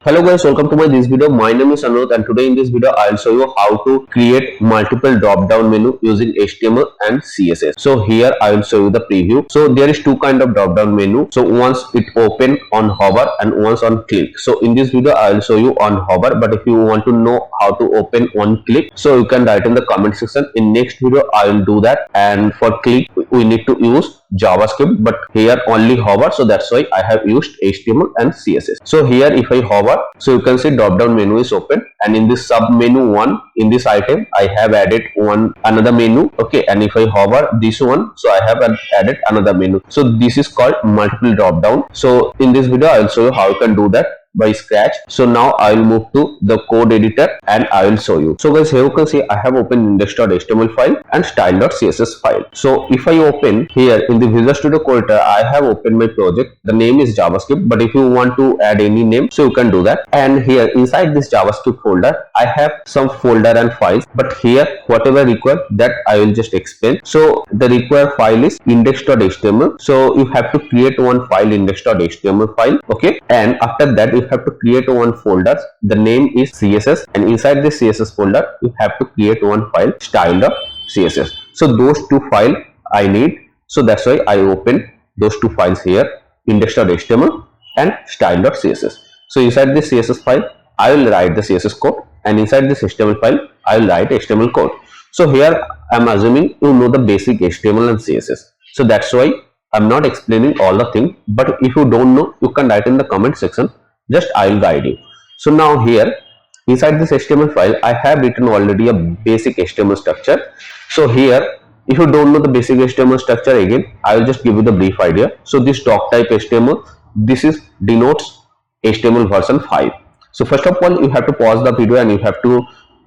Hello guys, welcome to this video. My name is Anuruddh and today in this video I'll show you how to create multiple drop down menu using HTML and CSS. So here I will show you the preview. So there is two kind of drop down menu. So once it open on hover and once on click. So in this video I will show you on hover, but if you want to know how to open on click, so you can write in the comment section. In next video I will do that, and for click we need to use JavaScript, but here only hover, so that's why I have used HTML and CSS. So here if I hover, so you can see drop down menu is open, and in this sub menu 1 in this item I have added another menu. Okay, and if I hover this one, so I have added another menu. So this is called multiple drop down. So in this video I will show you how you can do that by scratch. So now I will move to the code editor and I will show you. So guys, here you can see I have opened index.html file and style.css file. So if I open here in the Visual Studio Code, I have opened my project. The name is JavaScript, but if you want to add any name, so you can do that. And here inside this JavaScript folder I have some folder and files, but here whatever required that I will just explain. So the required file is index.html. so you have to create one file, index.html file. Okay, and after that you have to create one folder. The name is CSS, and inside this CSS folder you have to create one file, style.css. So those two files I need, so that's why I open those two files here, index.html and style.css. So inside this CSS file I will write the CSS code, and inside this HTML file I will write HTML code. So here I'm assuming you know the basic HTML and CSS, so that's why I'm not explaining all the things. But if you don't know, you can write in the comment section, just I will guide you. So now here inside this HTML file I have written already a basic HTML structure. So here if you don't know the basic HTML structure, again I will just give you the brief idea. So this doc type HTML, this is denotes HTML version 5. So first of all you have to pause the video and you have to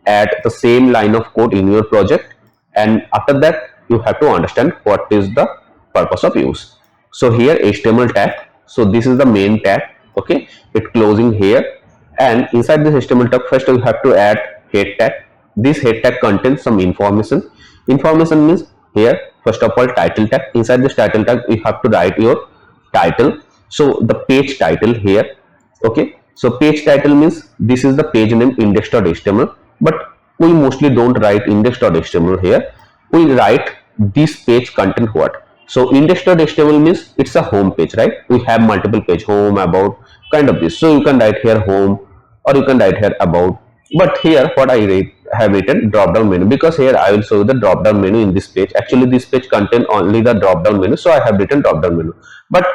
add the same line of code in your project, and after that you have to understand what is the purpose of use. So here HTML tag, so this is the main tag. Okay, it closing here, and inside this HTML tag first you have to add head tag. This head tag contains some information. Information means here first of all title tag. Inside this title tag you have to write your title, so the page title here. Okay, so page title means this is the page name, index.html, but we mostly don't write index.html here. We write this page content what. So index.html means it's a home page, right? We have multiple page, home, about, kind of this. So you can write here home or you can write here about, but here what I have written drop down menu, because here I will show you the drop down menu in this page. Actually this page contain only the drop down menu, so I have written drop down menu, but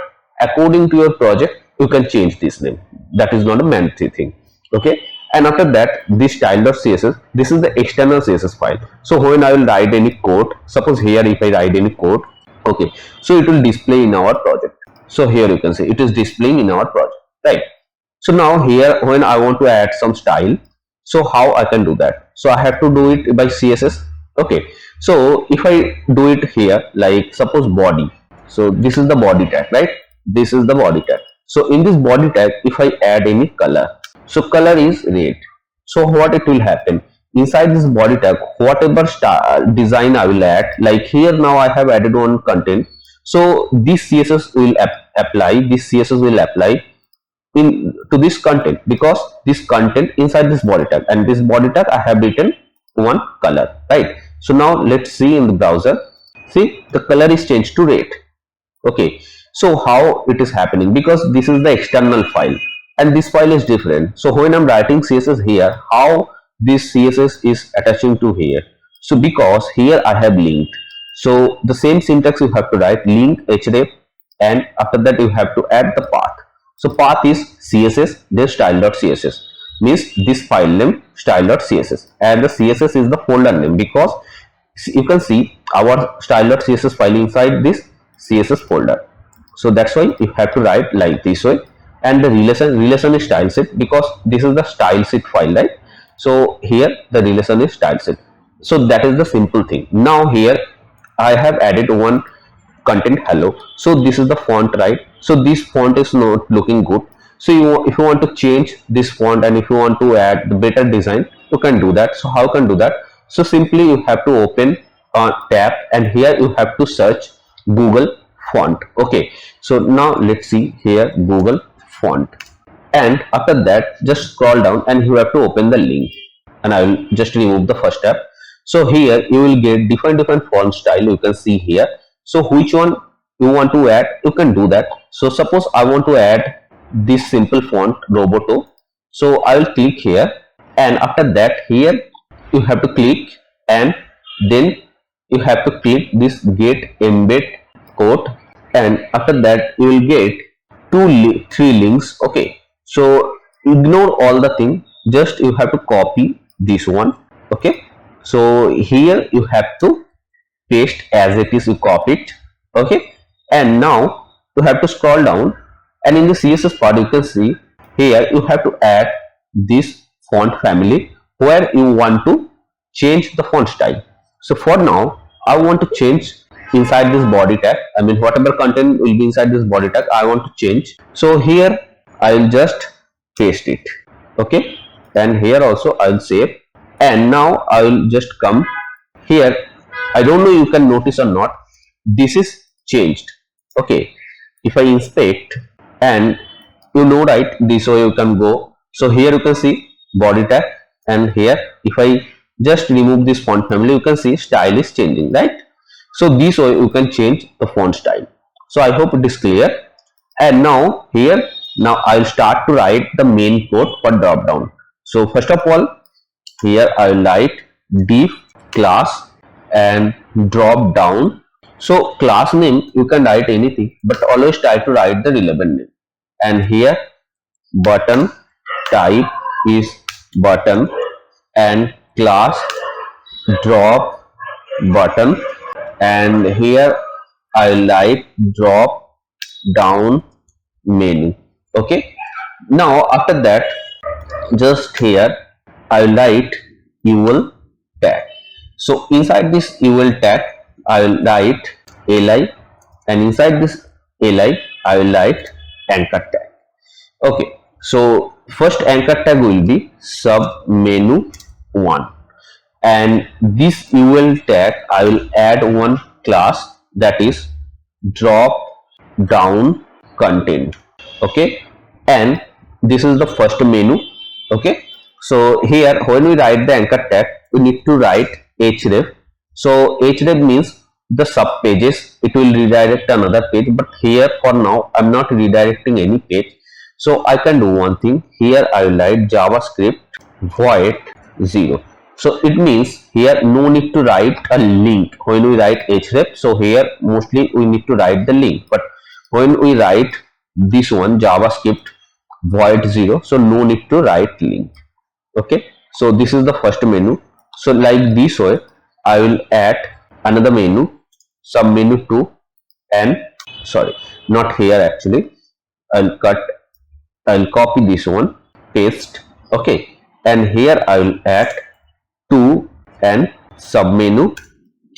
according to your project you can change this name. That is not a mandatory thing. Okay, and after that this style.css, this is the external CSS file. So when I will write any code, suppose here if I write any code, okay, so it will display in our project. So here you can see it is displaying in our project, right? So now here when I want to add some style, so how I can do that? So I have to do it by CSS. Okay, so if I do it here, like suppose body, so this is the body tag, right? This is the body tag. So in this body tag if I add any color, so color is red, so what it will happen inside this body tag, whatever design I will add, like here now I have added one content, so this CSS will apply, this CSS will apply in to this content, because this content inside this body tag, and this body tag I have written one color, right? So now let's see in the browser, see the color is changed to red. Okay, so how it is happening? Because this is the external file and this file is different. So when I'm writing CSS here, how this CSS is attaching to here? So because here I have linked, so the same syntax you have to write link href, and after that you have to add the path. So path is CSS then style.css, means this file name style.css, and the CSS is the folder name, because you can see our style.css file inside this CSS folder. So that's why you have to write like this way, and the relation is style set, because this is the style set file, right? So here the relation is style set. So that is the simple thing. Now here I have added one content hello, so this is the font, right? So this font is not looking good, so if you want to change this font and if you want to add the better design, you can do that. So how can do that? So simply you have to open a tab, and here you have to search Google font. Okay, so now let's see here Google font. and after that just scroll down and you have to open the link, and I will just remove the first tab. So here you will get different font style, you can see here. So which one you want to add, you can do that. So suppose I want to add this simple font Roboto, so I will click here, and after that here you have to click, and then you have to click this get embed code, and after that you will get three links. Okay, so ignore all the thing, just you have to copy this one. Okay, so here you have to paste as it is, you copy it. Okay, and now you have to scroll down, and in the CSS part you can see here you have to add this font family where you want to change the font style. So for now I want to change inside this body tag, I mean whatever content will be inside this body tag I want to change. So here I will just paste it. Okay, and here also I will save, and now I will just come here. I don't know you can notice or not, this is changed. Okay, if I inspect, and you know right, this way you can go. So here you can see body tag, and here if I just remove this font family, you can see style is changing, right? So this way you can change the font style. So I hope it is clear. And now here, now I'll start to write the main code for drop down. So first of all, here I will write div class and drop down. So class name you can write anything, but always try to write the relevant name. And here button type is button, and class drop button, and here I like drop down menu. Okay, now after that just here I write UL tag. So inside this UL tag I will write li, and inside this li I will write anchor tag. Okay, so first anchor tag will be sub menu 1, and this UL tag I will add one class, that is drop down content. Okay, and this is the first menu. Okay, so here when we write the anchor tag we need to write href. So href means the sub pages, it will redirect another page, but here for now I'm not redirecting any page. So I can do one thing, here I will write javascript void 0. So it means here no need to write a link when we write href. So here mostly we need to write the link, but when we write this one javascript void 0, so no need to write link. Okay, so this is the first menu. So like this way I will add another menu, sub menu 2, and sorry, not here actually, I'll copy this one, paste. Okay, and here I will add 2 and sub menu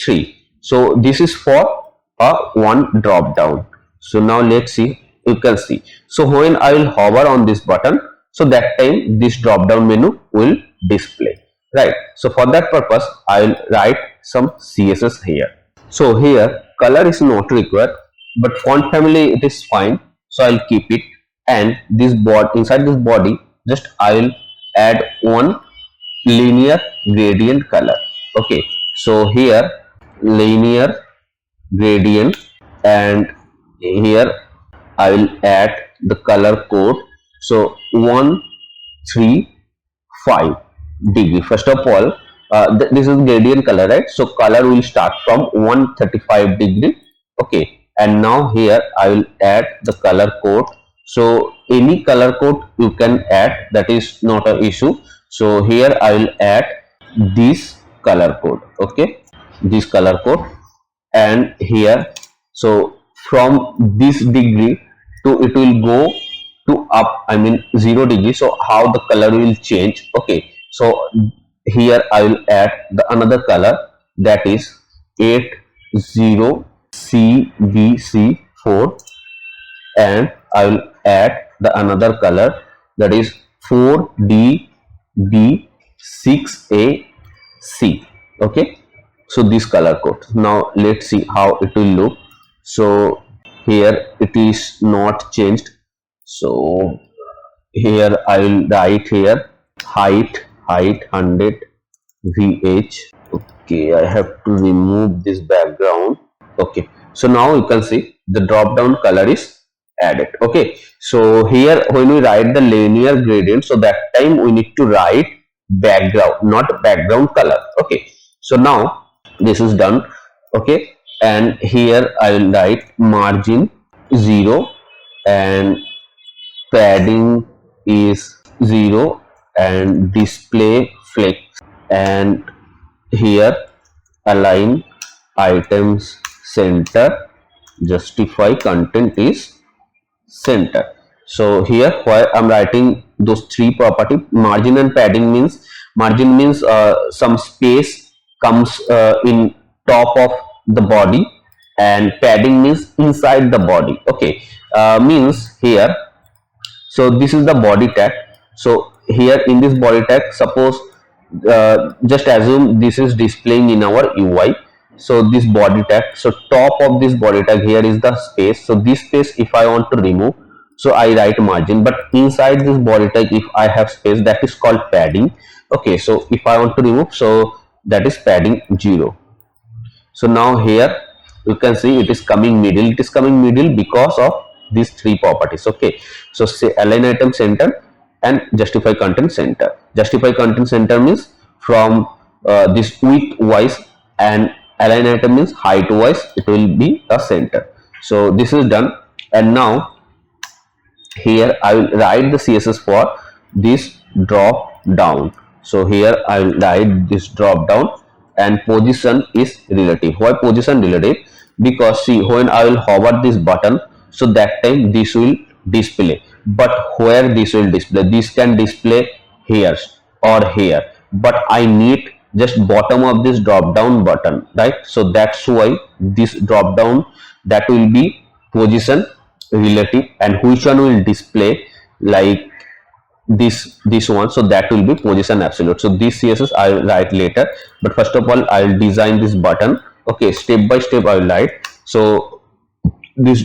3. So this is for a one drop down. So now let's see, you can see, so when I will hover on this button, so that time this drop down menu will display, right? So for that purpose I will write some CSS here. So here color is not required, but font family it is fine, so I'll keep it. And this inside this body just I will add one linear gradient color. Okay, so here linear gradient, and here I will add the color code. So 135 degree. First of all, this is gradient color, right? So color will start from 135 degree. Okay, and now here I will add the color code. So any color code you can add, that is not an issue. So here I will add this color code. Okay, this color code, and here so from this degree to it will go to up, I mean 0 degree. So how the color will change? Okay, so here I will add the another color, that is 80CBC4, and I will add the another color, that is 4DB6AC. Okay, so this color code. Now let's see how it will look. So here it is not changed, so here I will write here height 100 vh. Okay, I have to remove this background. Okay, so now you can see the drop down color is added. Okay, so here when we write the linear gradient, so that time we need to write background, not background color. Okay, so now this is done. Okay, and here I will write margin 0 and padding is 0 and display flex, and here align items center, justify content is center. So here where I'm writing those three property, margin and padding means, margin means some space comes in top of the body, and padding means inside the body. Okay, means here, so this is the body tag. So here in this body tag, suppose just assume this is displaying in our UI. So this body tag, so top of this body tag here is the space. So this space if I want to remove, so I write margin, but inside this body tag if I have space, that is called padding. Okay, so if I want to remove, so that is padding 0. So now here you can see it is coming middle, it is coming middle because of these three properties. Okay, so say align item center and justify content center. Justify content center means from this width wise, and align item means height wise, it will be a center. So this is done, and now here I will write the CSS for this drop down. So here I will write this drop down, and position is relative. Why position relative? Because see, when I will hover this button, so that time this will display, but where this will display, this can display here or here, but I need just bottom of this drop down button, right? So that's why this drop down, that will be position relative, and which one will display like this one, so that will be position absolute. So this CSS I will write later, but first of all I will design this button. Okay, step by step I will write. So this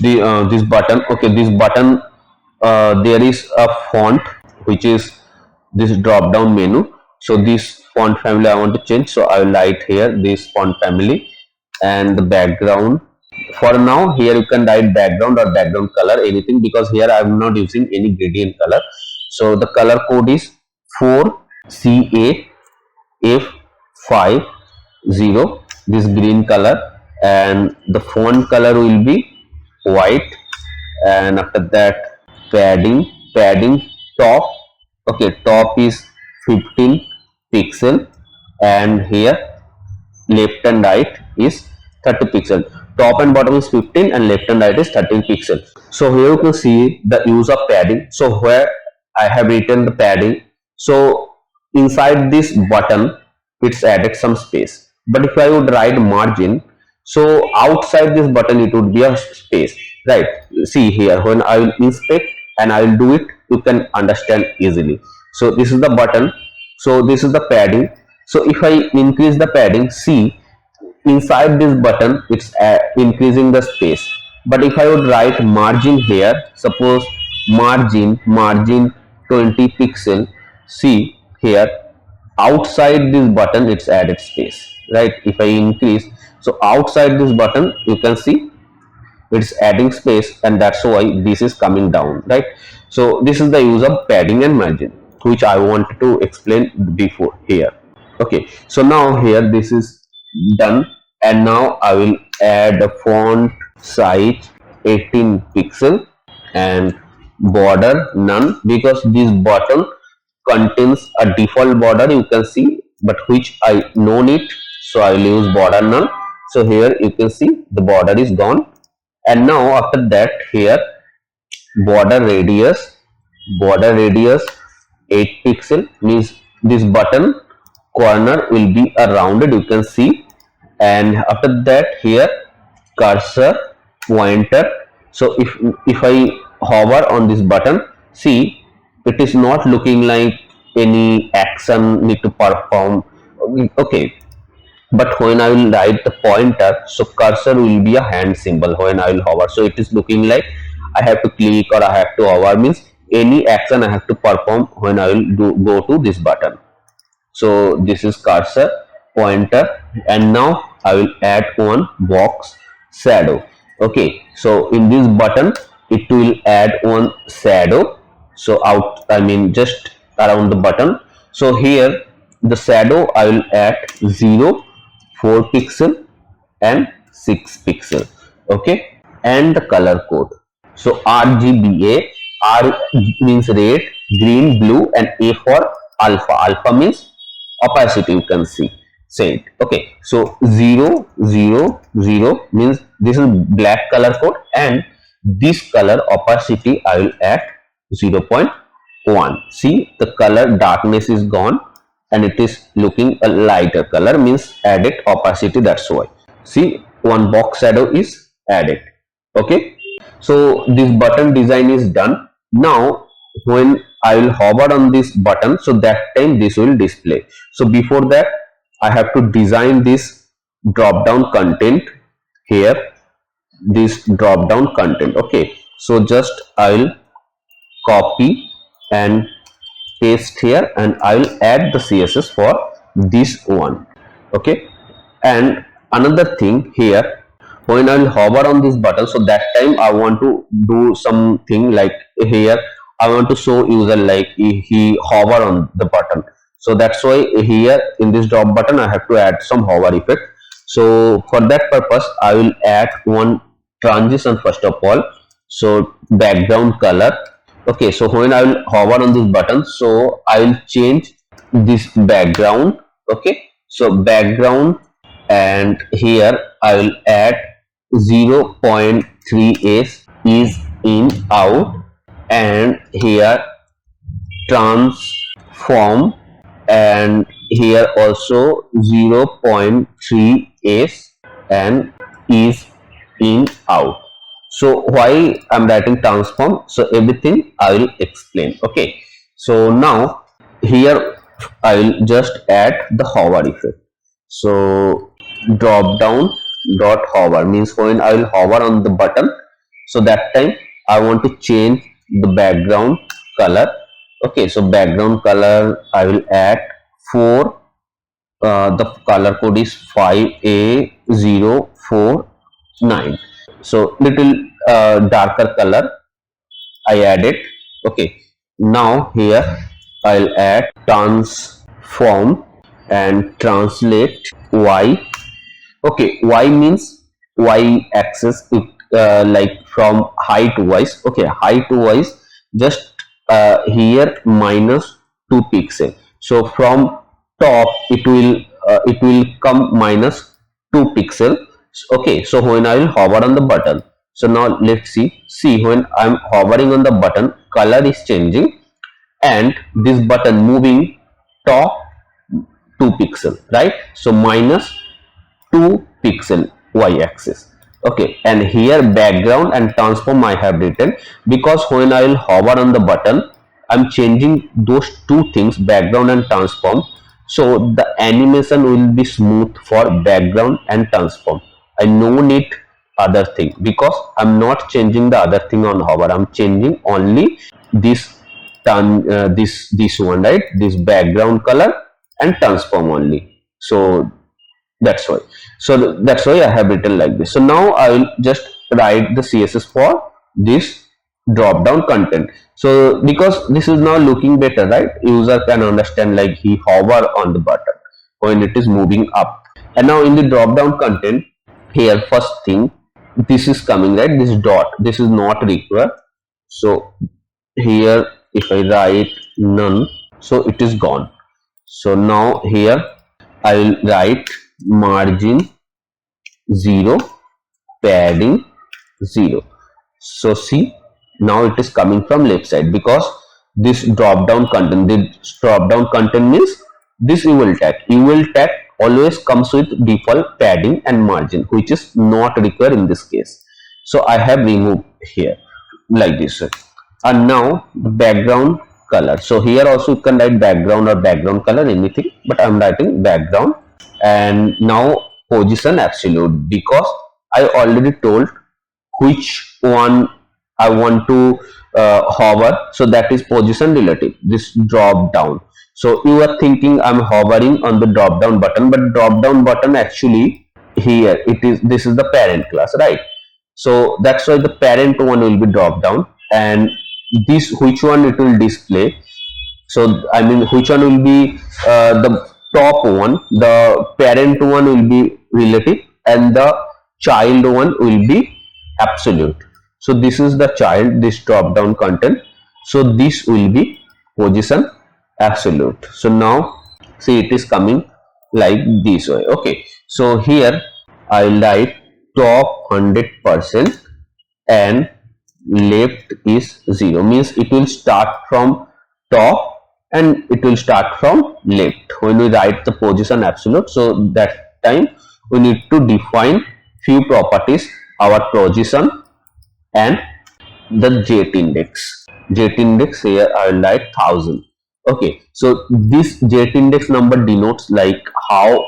button, okay, this button, there is a font which is this drop down menu. So this font family I want to change, so I will write here this font family, and the background, for now here you can write background or background color, anything, because here I am not using any gradient color. So the color code is 4CAF50, this green color, and the font color will be white, and after that padding top, okay, top is 15 pixel, and here left and right is 30 pixel. Top and bottom is 15 and left and right is 13 pixel. So here you can see the use of padding. So where I have written the padding, so inside this button it's added some space, but if I would write margin, so outside this button it would be a space, right? See here, when I will inspect and I will do it, you can understand easily. So this is the button, so this is the padding. So if I increase the padding, see inside this button it's increasing the space, but if I would write margin here, suppose margin 20 pixel, see here outside this button it's added space, right? If I increase, so outside this button you can see it's adding space, and that's why this is coming down, right? So this is the use of padding and margin, which I wanted to explain before here. Okay, so now here this is done, and now I will add a font size 18 pixel and border none, because this button contains a default border, you can see, but which I no need, so I will use border none. So here you can see the border is gone, and now after that here border radius 8 pixel, means this button corner will be a rounded, you can see, and after that here cursor pointer. So if I hover on this button, see it is not looking like any action need to perform. Okay, but when I will write the pointer, so cursor will be a hand symbol when I will hover, so it is looking like I have to click or I have to hover, means any action I have to perform when I will go to this button. So this is cursor, pointer, and now I will add one box shadow. Okay, so in this button it will add one shadow. So out, I mean just around the button. So here the shadow I will add 0, 4 pixel and 6 pixel. Okay, and the color code. So RGBA, R means red, green, blue, and A for alpha. Alpha means opacity, you can see. Say it. Okay, so 0, 0, 0 means this is black color code, and this color opacity I will add 0.1. See, the color darkness is gone and it is looking a lighter color, means added opacity, that's why. See, one box shadow is added. Okay, so this button design is done. Now when I will hover on this button, so that time this will display. So before that I have to design this drop down content here, this drop down content. Okay, so just I will copy and paste here, and I will add the CSS for this one. Okay, and another thing here, when I will hover on this button, so that time I want to do something like here I want to show user like he hover on the button. So that's why here in this drop button I have to add some hover effect. So for that purpose I will add one transition first of all. So background color. Okay, so when I will hover on this button, so I will change this background. Okay, so background, and here I will add 0.3s is in out, and here transform, and here also 0.3s and is in out. So why I'm writing transform, so everything I will explain. Okay, so now here I will just add the hover effect. So drop down dot hover means when I will hover on the button, so that time I want to change the background color. Okay, so background color I will add 4, the color code is 5A049. So little darker color I added. Okay, now here I'll add transform and translate y. Okay, y means y axis, it like from height wise. Okay, height wise, just here minus 2 pixel. So from top it will come minus 2 pixel. Okay, so when I will hover on the button, so now let's see when I'm hovering on the button, color is changing, and this button moving top 2 pixel, right? So minus 2 pixel y axis. Okay, and here background and transform I have written because when I will hover on the button, I'm changing those two things, background and transform. So the animation will be smooth for background and transform. I no need other thing because I'm not changing the other thing on hover. I'm changing only this this one, right? This background color and transform only. So that's why. So that's why I have written like this. So now I will just write the CSS for this drop down content. So because this is now looking better, right? User can understand like he hover on the button when it is moving up. And now in the drop down content, here first thing, this is coming, right? This dot, this is not required. So here if I write none, so it is gone. So now here I will write margin 0, padding 0. So see, now it is coming from left side because this drop down content, this drop down content means this UL tag. UL tag always comes with default padding and margin, which is not required in this case. So I have removed here like this. And now the background color. So here also you can write background or background color, anything, but I'm writing background. And now position absolute because I already told which one I want to hover, so that is position relative, this drop down. So you are thinking I'm hovering on the drop down button, but drop down button actually here it is, this is the parent class, right? So that's why the parent one will be drop down, and this which one it will display. So I mean which one will be the top one, the parent one will be relative and the child one will be absolute. So this is the child, this drop down content, so this will be position absolute. So now see it is coming like this way. Okay, so here I write top 100% and left is 0, means it will start from top and it will start from left when we write the position absolute. So that time we need to define few properties, our position and the jet index. Jet index here I will write 1000. Okay, so this jet index number denotes like how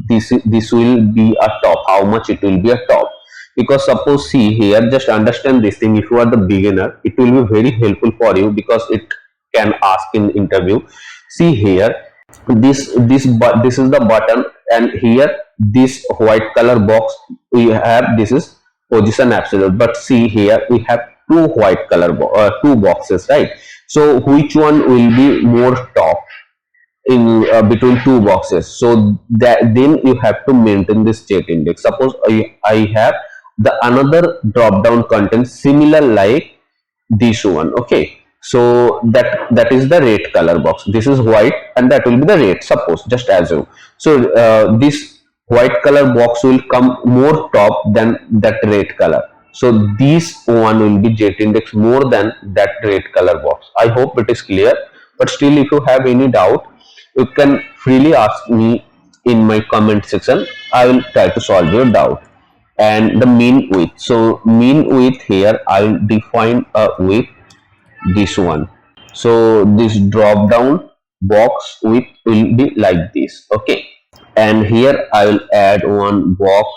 this will be a top, how much it will be a top. Because suppose see here, just understand this thing, if you are the beginner it will be very helpful for you because it can ask in interview. See here, this is the button, and here this white color box we have, this is position absolute. But see here we have two white color two boxes, right? So which one will be more top in between two boxes? So that then you have to maintain this jet index. Suppose I have the another drop down content similar like this one. Okay, so that is the red color box, this is white and that will be the red, suppose, just assume. So this white color box will come more top than that red color, so this one will be jet index more than that red color box. I hope it is clear, but still if you have any doubt you can freely ask me in my comment section, I will try to solve your doubt. And the mean width, so mean width here I'll define a width, this one. So this drop down box width will be like this. Okay, and here I will add one box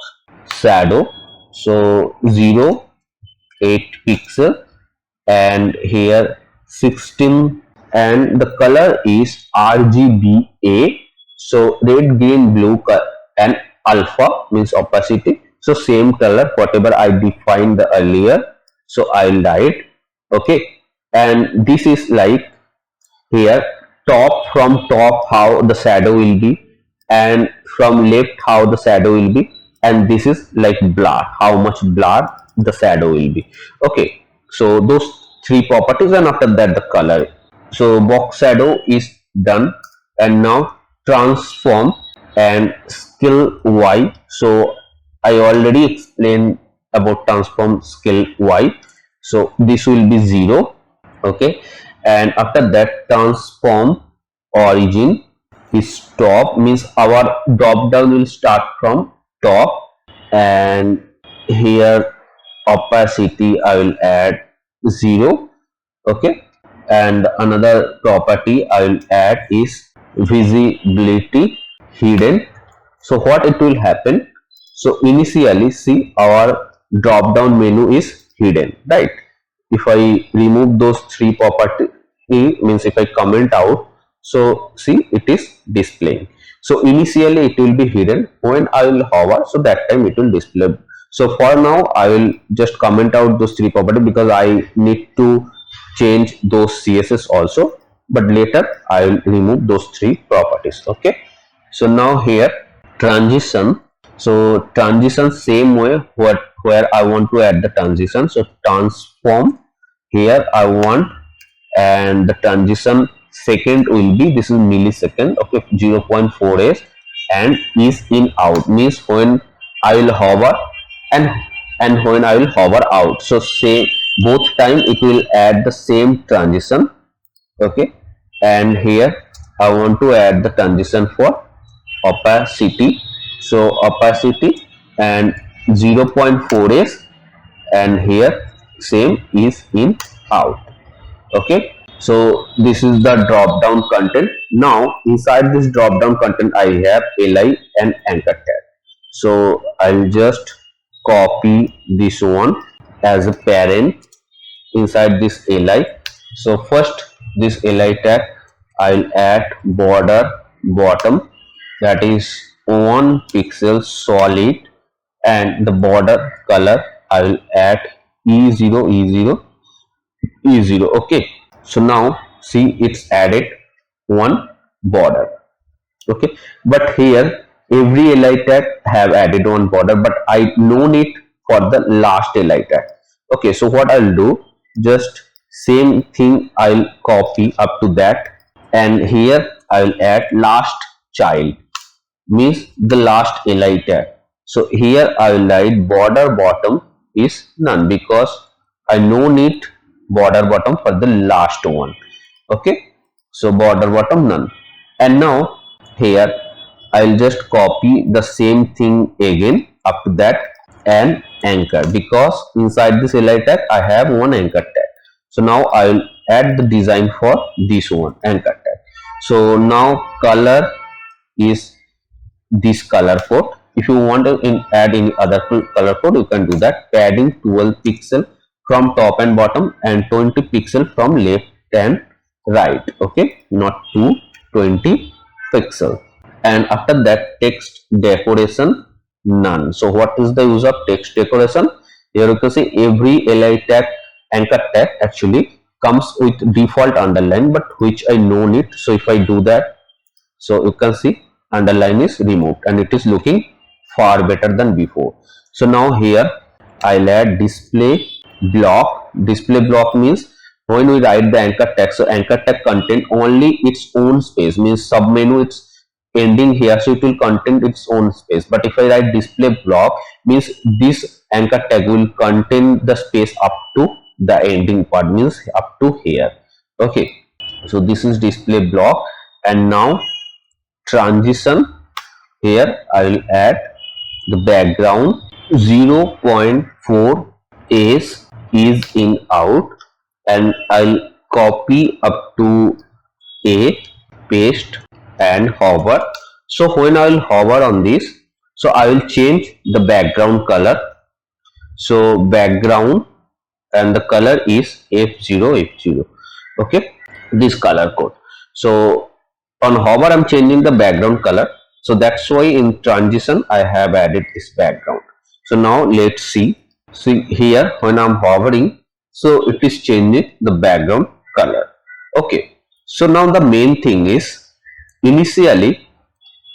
shadow, so 0 8 pixel, and here 16, and the color is RGBA, so red green blue and alpha means opacity, so same color whatever I defined earlier, so I'll write. Okay, and this is like here top, from top how the shadow will be, and from left how the shadow will be, and this is like blur, how much blur the shadow will be. Okay, so those three properties, and after that the color. So box shadow is done, and now transform and scale Y. So I already explained about transform scale Y, so this will be 0. Okay, and after that transform origin is top, means our drop down will start from top, and here opacity I will add 0. Okay, and another property I will add is visibility hidden. So what it will happen, so initially see our drop down menu is hidden, right? If I remove those three property, means if I comment out, so see it is displaying. So initially it will be hidden, when I will hover, so that time it will display. So for now I will just comment out those three properties because I need to change those CSS also, but later I will remove those three properties. Okay, so now here transition, so transition same way, where I want to add the transition, so transform here I want, and the transition second will be, this is millisecond. Okay, 0.4s, and is in out means when I will hover and when I will hover out, so say both time it will add the same transition. Okay, and here I want to add the transition for opacity, so opacity and 0.4s, and here same is in out. Okay, so this is the drop down content. Now inside this drop down content I have li and anchor tag, so I'll just copy this one as a parent, inside this li. So first this li tag I'll add border bottom, that is 1 pixel solid, and the border color I will add e0 e0 e0. Okay, so now see it's added one border. Okay, but here every li tag have added one border, but I no need for the last li tag. Okay, so what I'll do, just same thing I'll copy up to that, and here I'll add last child, means the last li tag. So here I will write border bottom is none, because I no need border bottom for the last one. Okay, so border bottom none. And now here I'll just copy the same thing again up to that, and anchor, because inside this li tag I have one anchor tag. So now I'll add the design for this one anchor tag. So now color is this color code. If you want to add any other color code, you can do that. Padding 12 pixel from top and bottom, and 20 pixel from left and right. Okay, not 220 pixel. And after that, text decoration none. So what is the use of text decoration? Here you can see every li tag anchor tag actually comes with default underline, but which I no need. So if I do that, so you can see underline is removed and it is looking far better than before. So now here I'll add display block. Display block means when we write the anchor tag, so anchor tag contain only its own space, means sub menu it's ending here, so it will contain its own space. But if I write display block, means this anchor tag will contain the space up to the ending part, means up to here. Okay, so this is display block. And now transition, here I will add the background 0.4 is in out, and I'll copy up to a, paste and hover. So when I will hover on this, so I will change the background color. So background, and the color is f0. Okay, this color code. So on hover I'm changing the background color, so that's why in transition I have added this background. So now let's see here when I'm hovering, so it is changing the background color. Okay, so now the main thing is, initially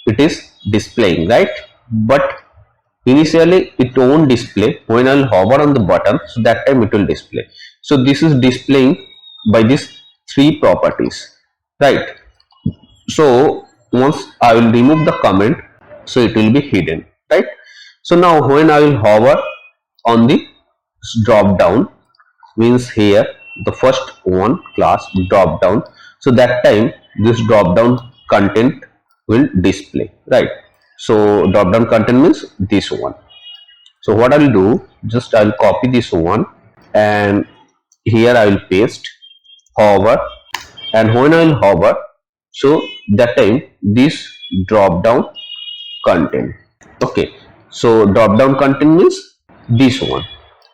it is displaying, right? But initially it won't display. When I'll hover on the button, so that time it will display. So this is displaying by these three properties, right? So once I will remove the comment, so it will be hidden, right? So now when I will hover on the drop down, means here the first one class drop down, so that time this drop down content will display, right? So drop down content means this one. So what I will do, just I will copy this one, and here I will paste, hover, and when I will hover, so that time this drop down content. Okay, so drop down content means this one,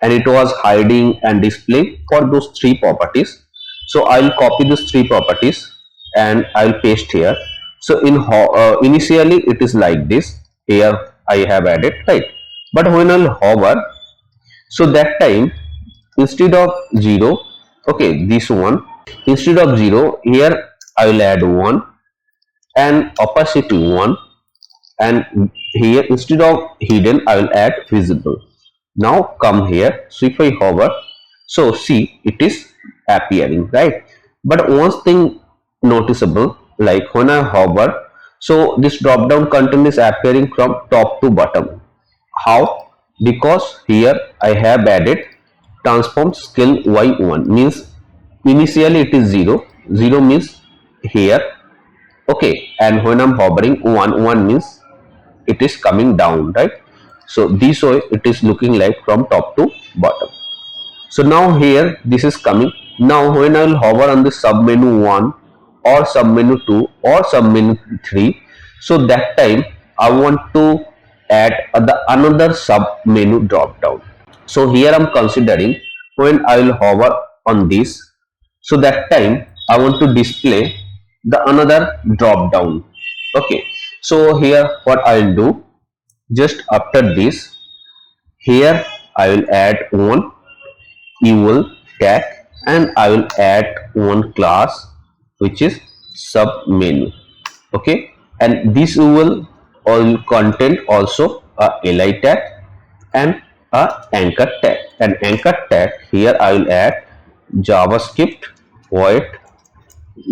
and it was hiding and display for those three properties. So I'll copy these three properties and I'll paste here. So initially it is like this, here I have added, right? But when I'll hover, so that time instead of 0, okay, this one, instead of 0, here I will add 1 and opacity 1, and here instead of hidden I will add visible. Now come here, so if I hover, so see it is appearing, right? But one thing noticeable, like when I hover, so this drop down content is appearing from top to bottom. How? Because here I have added transform scale y1, means initially it is 0, 0 means here, okay, and when I'm hovering 1 means it is coming down, right? So this way it is looking like from top to bottom. So now here this is coming. Now when I will hover on the sub menu 1 or sub menu 2 or sub menu 3, so that time I want to add the another sub menu drop down. So here I'm considering when I will hover on this. So that time I want to display the another drop down. Okay, so here what I'll do, just after this, here I will add one eval tag and I will add one class which is sub menu. Okay, and this will all contain also a li tag and a anchor tag. And anchor tag here I will add javascript void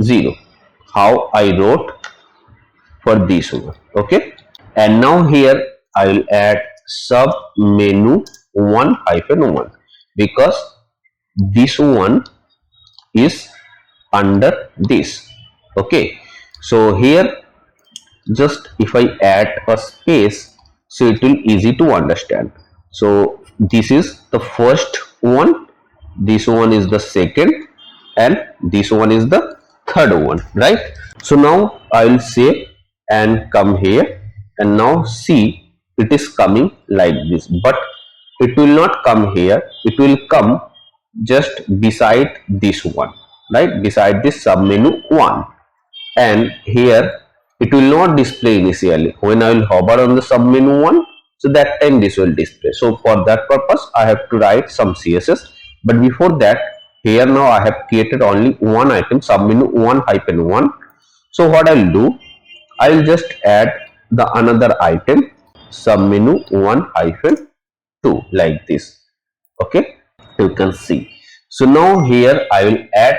0, how I wrote for this one. Okay, and now here I will add sub menu 1 hyphen 1 because this one is under this. Okay, so here just if I add a space, so it will easy to understand. So this is the first one, this one is the second, and this one is the third one, right? So now I will save and come here, and now see it is coming like this, but it will not come here, it will come just beside this one, right, beside this submenu 1. And here it will not display initially. When I will hover on the submenu 1, so that time this will display. So for that purpose I have to write some CSS, but before that, here now I have created only one item, submenu 1 hyphen 1. So what I will do, I will just add the another item, submenu 1 hyphen 2, like this. Okay, you can see. So now here I will add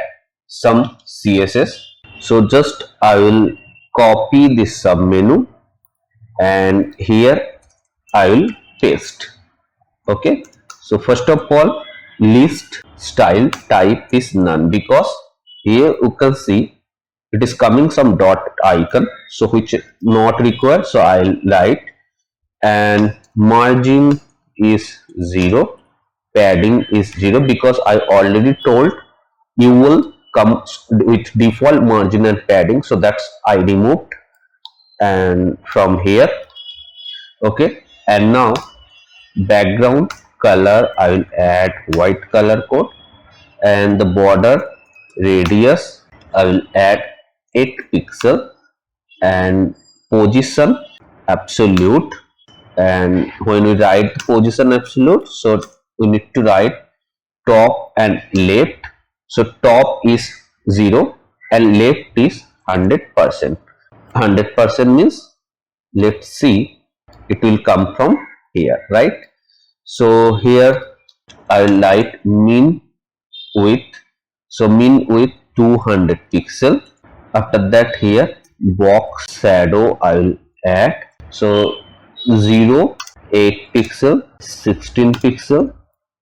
some CSS. So just I will copy this submenu and here I will paste. Okay, so first of all, list style type is none, because here you can see it is coming some dot icon, so which not required, so I'll write. And margin is 0, padding is 0, because I already told you will come with default margin and padding, so that's I removed. And from here, okay, and now background color I will add white color code, and the border radius I will add 8 pixel, and position absolute. And when we write position absolute, so we need to write top and left. So top is 0 and left is 100%. 100% means, let's see, it will come from here, right? So here I will write mean width, so mean width 200 pixel. After that, here box shadow I will add, so 0, 8 pixel, 16 pixel,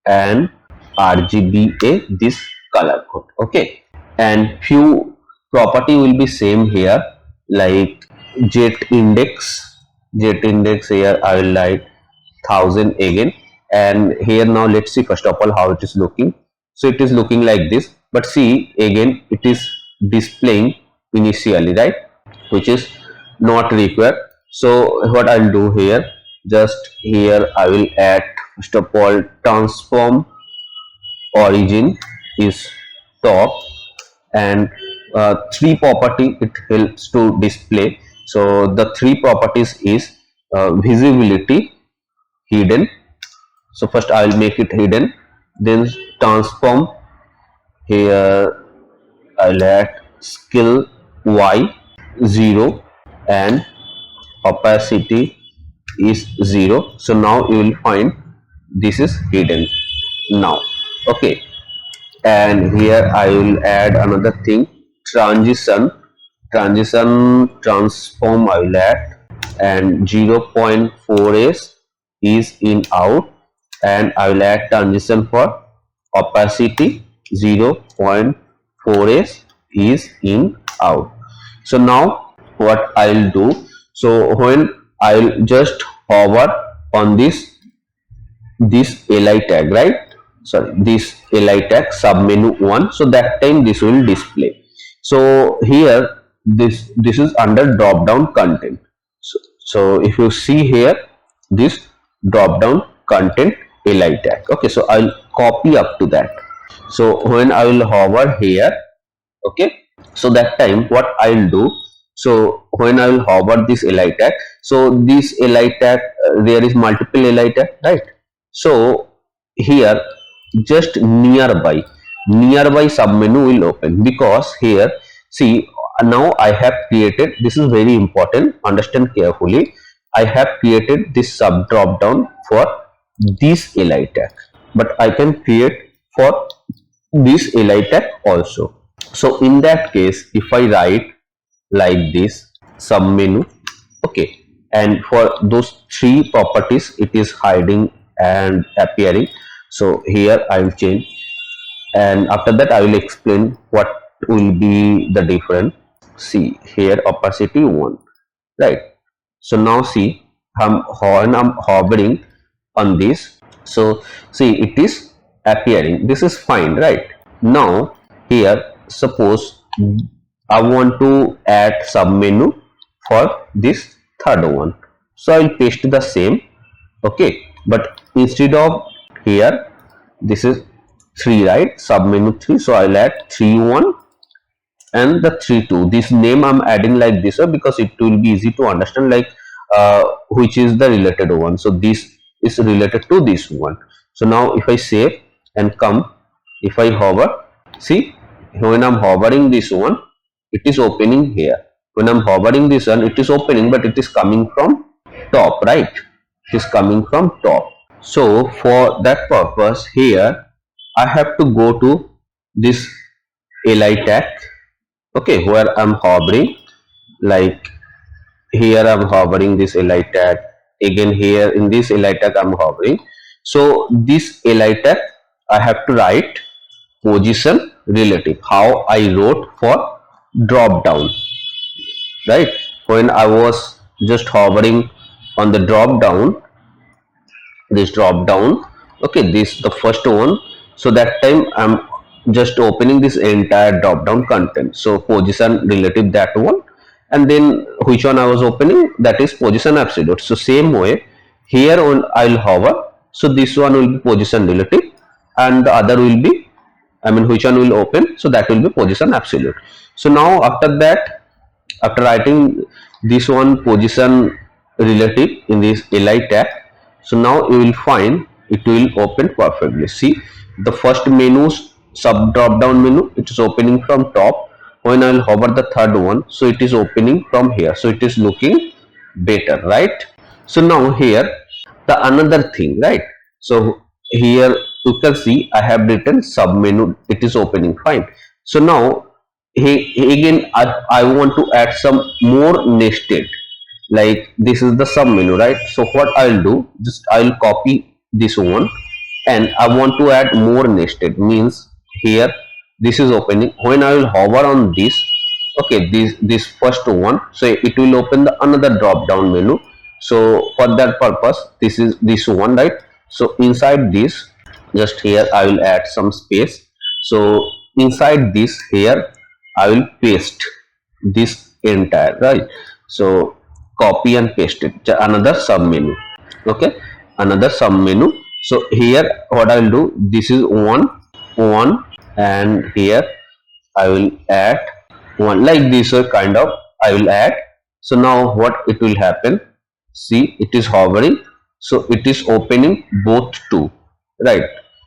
and RGBA this color code. Okay, and few property will be same here, like jet index. Jet index here I will write 1000 again. And here now let's see first of all how it is looking. So it is looking like this, but see again it is displaying initially, right, which is not required. So what I'll do here, just here I will add first of all transform origin is top, and 3 property it helps to display. So the 3 properties is visibility, hidden. So first I will make it hidden, then transform, here I'll add skill y 0 and opacity is 0. So now you will find this is hidden now. Okay, and here I will add another thing, transition transform I will add, and 0.4s is in out, and I will add transition for opacity 0.4s is in out. So now what I will do, so when I will just hover on this li tag, right, sorry, this li tag submenu 1, so that time this will display. So here this is under drop down content. So if you see here this drop down content li tag. Okay, so I'll copy up to that. So when I will hover here, okay, so that time what I'll do, so when I will hover this li tag, so this li tag, there is multiple li tag, right? So here just nearby submenu will open, because here see, now I have created, this is very important, understand carefully, I have created this sub drop down for this li tag, but I can create for this li tag also. So in that case, if I write like this sub menu, okay, and for those three properties it is hiding and appearing, so here I will change, and after that I will explain what will be the difference. See here, opacity 1, right? So now see, when I'm hovering on this, so see it is appearing, this is fine, right? Now here, suppose I want to add submenu for this third one, so I will paste the same, okay, but instead of here, this is 3, right? Submenu 3, so I'll add 3 1 and the 3 2. This name I'm adding like this because it will be easy to understand, like which is the related one. So this is related to this one. So now if I save and come, if I hover, see, when I'm hovering this one, it is opening here. When I'm hovering this one, it is opening, but it is coming from top, right? It is coming from top. So for that purpose, here I have to go to this li tag, okay, where I'm hovering, like here I'm hovering this li tag, again here in this li tag I'm hovering. So this li tag I have to write position relative, how I wrote for drop down, right? When I was just hovering on the drop down, this drop down, okay, this the first one, so that time I'm just opening this entire drop down content, so position relative, that one, and then which one I was opening, that is position absolute. So same way here on I'll hover, so this one will be position relative and the other will be, I mean, which one will open, so that will be position absolute. So now after that, after writing this one position relative in this li tag, so now you will find it will open perfectly. See, the first menu's sub drop down menu, it is opening from top. When I will hover the third one, so it is opening from here, so it is looking better, right? So now here the another thing, right? So here you can see I have written sub menu, it is opening fine. So now again I want to add some more nested, like this is the sub menu, right? So what I'll do, just I'll copy this one, and I want to add more nested, means here this is opening. When I will hover on this, okay, this first one, so it will open the another drop down menu. So for that purpose, this is this one, right? So inside this, just here I will add some space. So inside this, here I will paste this entire, right? So copy and paste it, another sub menu, okay, another sub menu. So here what I will do, this is one, and here I will add one, like this way kind of I will add. So now what it will happen, see, it is hovering, so it is opening both two, right?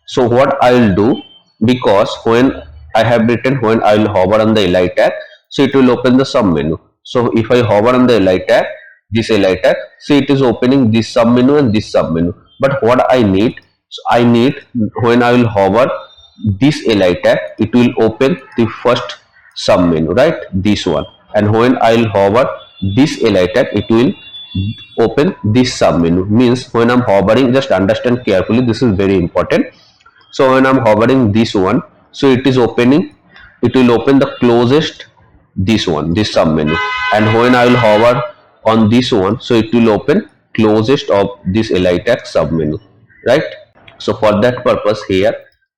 So what I will do, because when I have written when I will hover on the li tag, so it will open the sub menu. So if I hover on the li tag, this li tag, so it is opening this sub menu and this sub menu. But what I need, so I need, when I will hover this li tag, it will open the first sub menu, right? This one. And when I will hover this li tag, it will open this sub menu. Means when I'm hovering, just understand carefully, this is very important. So when I'm hovering this one, so it is opening, it will open the closest this one, this sub menu. And when I will hover on this one, so it will open closest of this li tag sub menu, right? So for that purpose, here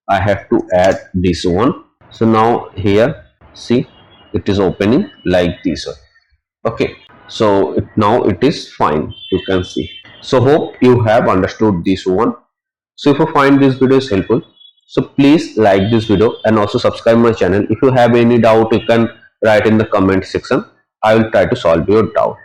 I have to add this one. So now here, see, it is opening like this one, okay. So now it is fine, you can see. So hope you have understood this one. So if you find this video is helpful, So please like this video and also subscribe my channel. If you have any doubt, you can write in the comment section. I will try to solve your doubt.